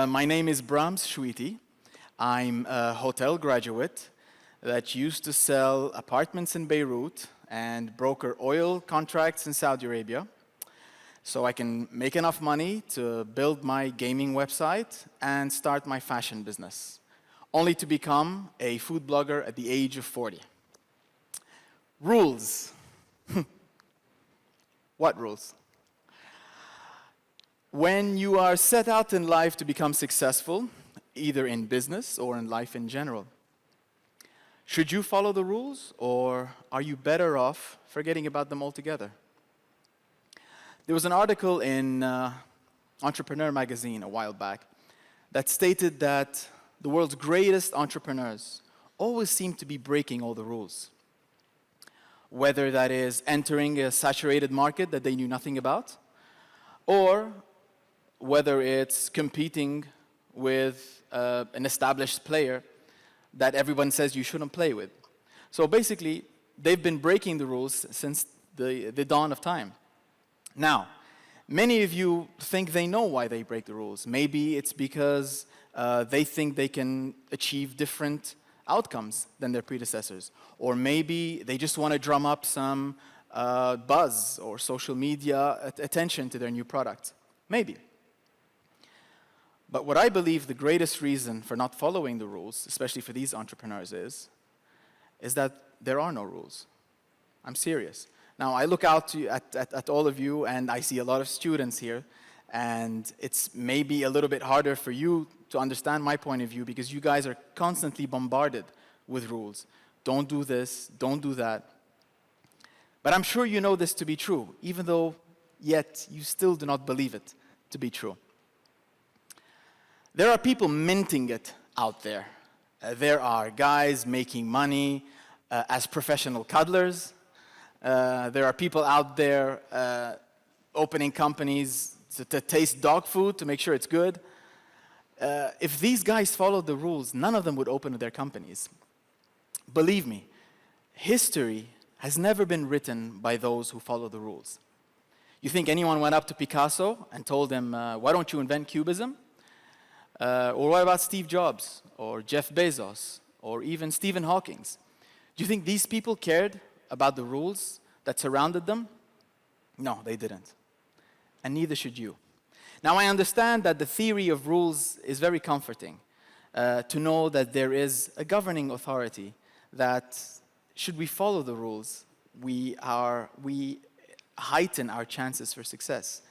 My name is Brahms Chouity. I'm a hotel graduate that used to sell apartments in Beirut and broker oil contracts in Saudi Arabia so I can make enough money to build my gaming website and start my fashion business, only to become a food blogger at the age of 40. Rules. What rules? When you are set out in life to become successful, either in business or in life in general, should you follow the rules, or are you better off forgetting about them altogether? There was an article in Entrepreneur magazine a while back that stated that the world's greatest entrepreneurs always seem to be breaking all the rules. Whether that is entering a saturated market that they knew nothing about, or whether it's competing with an established player that everyone says you shouldn't play with. So basically, they've been breaking the rules since the dawn of time. Now, many of you think they know why they break the rules. Maybe it's because they think they can achieve different outcomes than their predecessors. Or maybe they just want to drum up some buzz or social media attention to their new product. Maybe. But what I believe the greatest reason for not following the rules, especially for these entrepreneurs, is that there are no rules. I'm serious. Now, I look out at all of you, and I see a lot of students here, and it's maybe a little bit harder for you to understand my point of view because you guys are constantly bombarded with rules. Don't do this, don't do that. But I'm sure you know this to be true, even though yet you still do not believe it to be true. There are people minting it out there. There are guys making money as professional cuddlers. There are people out there opening companies to taste dog food to make sure it's good. If these guys followed the rules, none of them would open their companies. Believe me, history has never been written by those who follow the rules. You think anyone went up to Picasso and told him, why don't you invent Cubism? Or what about Steve Jobs, or Jeff Bezos, or even Stephen Hawking? Do you think these people cared about the rules that surrounded them? No, they didn't. And neither should you. Now, I understand that the theory of rules is very comforting, to know that there is a governing authority that, should we follow the rules, we heighten our chances for success.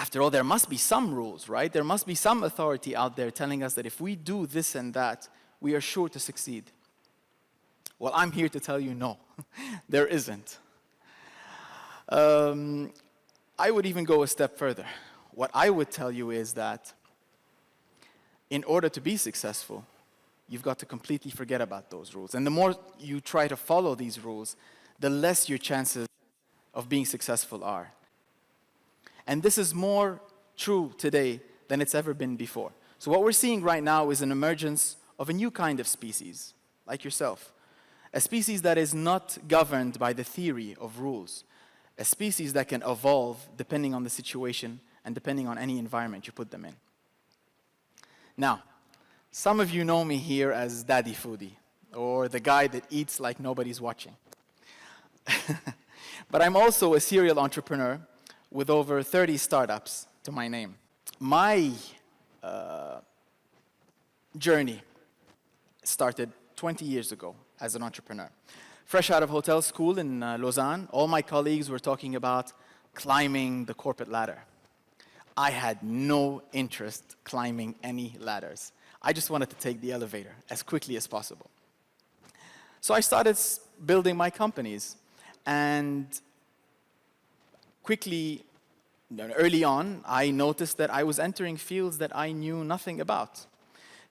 After all, there must be some rules, right? There must be some authority out there telling us that if we do this and that, we are sure to succeed. Well, I'm here to tell you no, there isn't. I would even go a step further. What I would tell you is that in order to be successful, you've got to completely forget about those rules. And the more you try to follow these rules, the less your chances of being successful are. And this is more true today than it's ever been before. So what we're seeing right now is an emergence of a new kind of species, like yourself. A species that is not governed by the theory of rules. A species that can evolve depending on the situation and depending on any environment you put them in. Now, some of you know me here as Daddy Foodie, or the guy that eats like nobody's watching. But I'm also a serial entrepreneur with over 30 startups to my name. My journey started 20 years ago as an entrepreneur. Fresh out of hotel school in Lausanne, all my colleagues were talking about climbing the corporate ladder. I had no interest climbing any ladders. I just wanted to take the elevator as quickly as possible. So I started building my companies, and quickly, early on, I noticed that I was entering fields that I knew nothing about,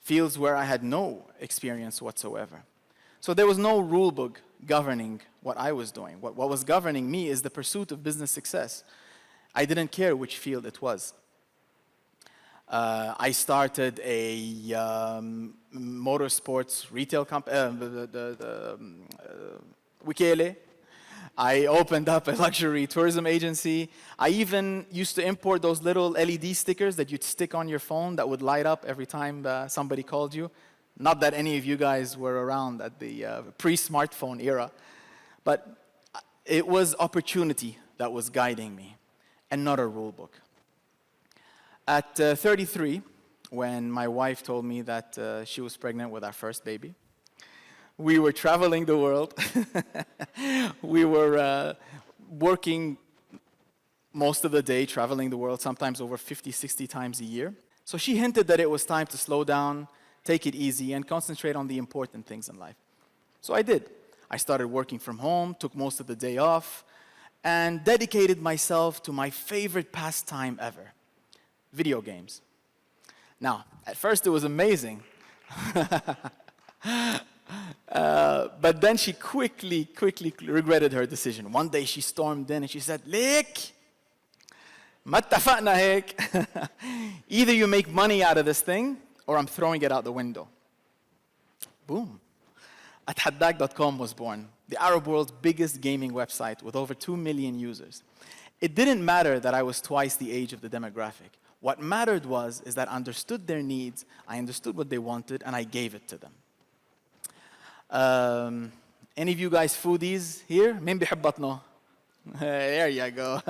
fields where I had no experience whatsoever. So there was no rule book governing what I was doing. What was governing me is the pursuit of business success. I didn't care which field it was. I started a motorsports retail company, Wikele. I opened up a luxury tourism agency. I even used to import those little LED stickers that you'd stick on your phone that would light up every time somebody called you. Not that any of you guys were around at the pre-smartphone era, but it was opportunity that was guiding me, and not a rule book. At 33, when my wife told me that she was pregnant with our first baby, we were traveling the world. We were working most of the day, traveling the world, sometimes over 50, 60 times a year. So she hinted that it was time to slow down, take it easy, and concentrate on the important things in life. So I did. I started working from home, took most of the day off, and dedicated myself to my favorite pastime ever, video games. Now, at first it was amazing. But then she quickly regretted her decision. One day she stormed in and she said, "Lick, ما اتفقنا هيك. Either you make money out of this thing, or I'm throwing it out the window." Boom. Athadak.com was born, the Arab world's biggest gaming website with over 2 million users. It didn't matter that I was twice the age of the demographic. What mattered is that I understood their needs, I understood what they wanted, and I gave it to them. Any of you guys foodies here? مين بيحب بطنه? There you go.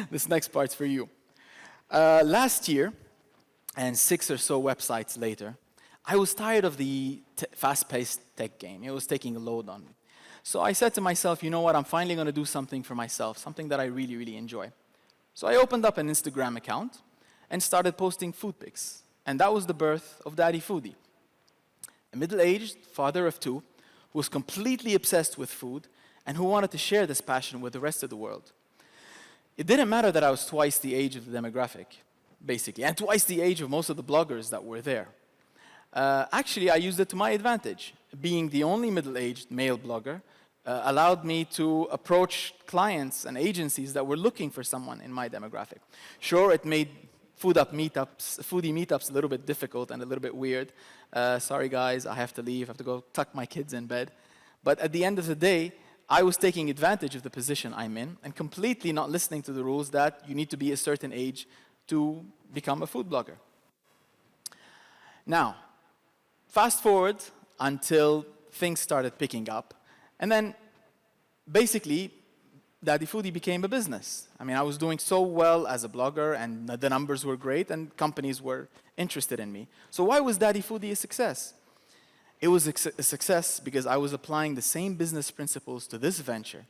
This next part's for you. Last year, and 6 or so websites later, I was tired of the fast-paced tech game. It was taking a load on me. So I said to myself, you know what, I'm finally going to do something for myself, something that I really, really enjoy. So I opened up an Instagram account and started posting food pics. And that was the birth of Daddy Foodie, a middle-aged father of 2 who was completely obsessed with food and who wanted to share this passion with the rest of the world. It didn't matter that I was twice the age of the demographic, basically, and twice the age of most of the bloggers that were there. Actually, I used it to my advantage. Being the only middle-aged male blogger allowed me to approach clients and agencies that were looking for someone in my demographic. Sure, it made foodie meetups a little bit difficult and a little bit weird. Sorry guys, I have to leave, I have to go tuck my kids in bed. But at the end of the day, I was taking advantage of the position I'm in and completely not listening to the rules that you need to be a certain age to become a food blogger. Now, fast forward until things started picking up, and then basically Daddy Foodie became a business. I mean, I was doing so well as a blogger, and the numbers were great, and companies were interested in me. So why was Daddy Foodie a success? It was a success because I was applying the same business principles to this venture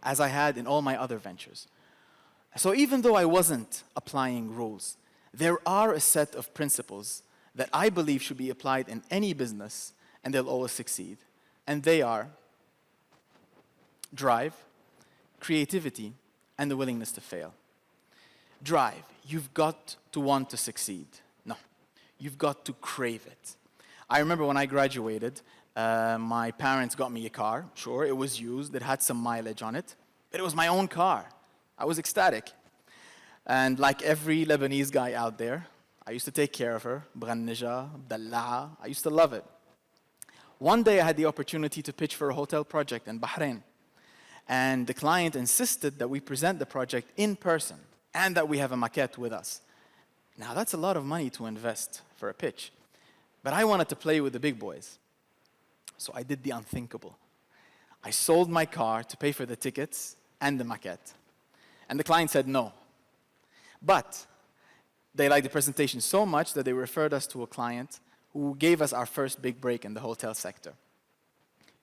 as I had in all my other ventures. So even though I wasn't applying rules, there are a set of principles that I believe should be applied in any business, and they'll always succeed. And they are drive, creativity, and the willingness to fail. Drive. You've got to want to succeed. No, you've got to crave it. I remember when I graduated, my parents got me a car. Sure, it was used. It had some mileage on it. But it was my own car. I was ecstatic. And like every Lebanese guy out there, I used to take care of her. بغنجها, بدلعها. I used to love it. One day I had the opportunity to pitch for a hotel project in Bahrain. And the client insisted that we present the project in person and that we have a maquette with us. Now that's a lot of money to invest for a pitch. But I wanted to play with the big boys. So I did the unthinkable. I sold my car to pay for the tickets and the maquette. And the client said no. But they liked the presentation so much that they referred us to a client who gave us our first big break in the hotel sector.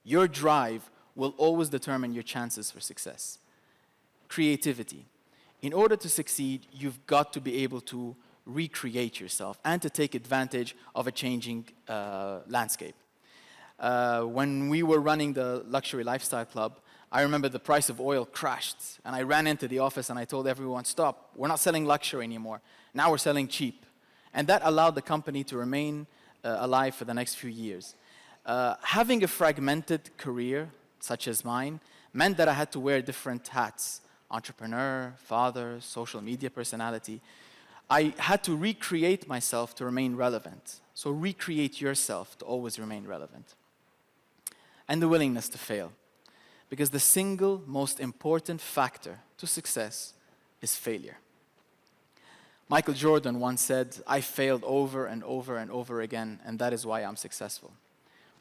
Your drive will always determine your chances for success. Creativity. In order to succeed, you've got to be able to recreate yourself and to take advantage of a changing landscape. When we were running the Luxury Lifestyle Club, I remember the price of oil crashed, and I ran into the office and I told everyone, stop, we're not selling luxury anymore. Now we're selling cheap. And that allowed the company to remain alive for the next few years. Having a fragmented career, such as mine, meant that I had to wear different hats: entrepreneur, father, social media personality. I had to recreate myself to remain relevant. So recreate yourself to always remain relevant. And the willingness to fail. Because the single most important factor to success is failure. Michael Jordan once said, "I failed over and over and over again, and that is why I'm successful."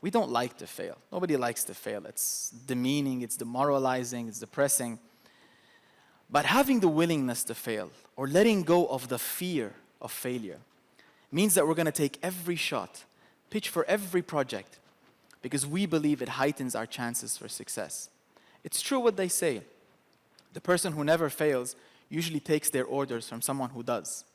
We don't like to fail. Nobody likes to fail. It's demeaning, it's demoralizing, it's depressing. But having the willingness to fail, or letting go of the fear of failure, means that we're going to take every shot, pitch for every project, because we believe it heightens our chances for success. It's true what they say. The person who never fails usually takes their orders from someone who does.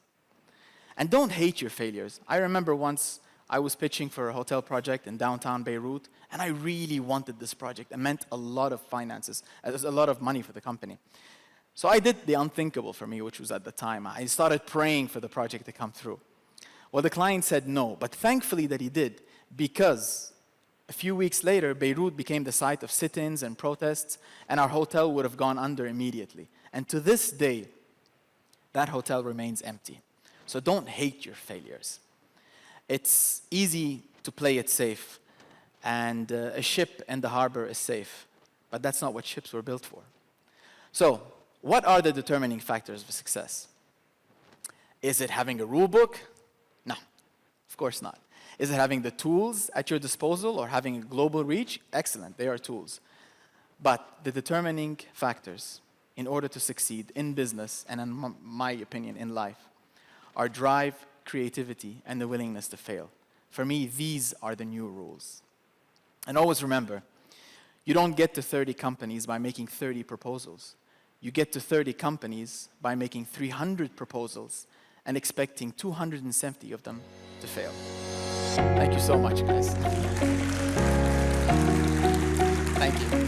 And don't hate your failures. I remember once I was pitching for a hotel project in downtown Beirut, and I really wanted this project. It meant a lot of finances, a lot of money for the company. So I did the unthinkable for me, which was at the time. I started praying for the project to come through. Well, the client said no, but thankfully that he did, because a few weeks later, Beirut became the site of sit-ins and protests, and our hotel would have gone under immediately. And to this day, that hotel remains empty. So don't hate your failures. It's easy to play it safe, and a ship in the harbor is safe, but that's not what ships were built for. So, what are the determining factors of success? Is it having a rule book? No, of course not. Is it having the tools at your disposal or having a global reach? Excellent, they are tools. But the determining factors in order to succeed in business, and in my opinion, in life, are drive, creativity, and the willingness to fail. For me, these are the new rules. And always remember, you don't get to 30 companies by making 30 proposals. You get to 30 companies by making 300 proposals and expecting 270 of them to fail. Thank you so much, guys. Thank you.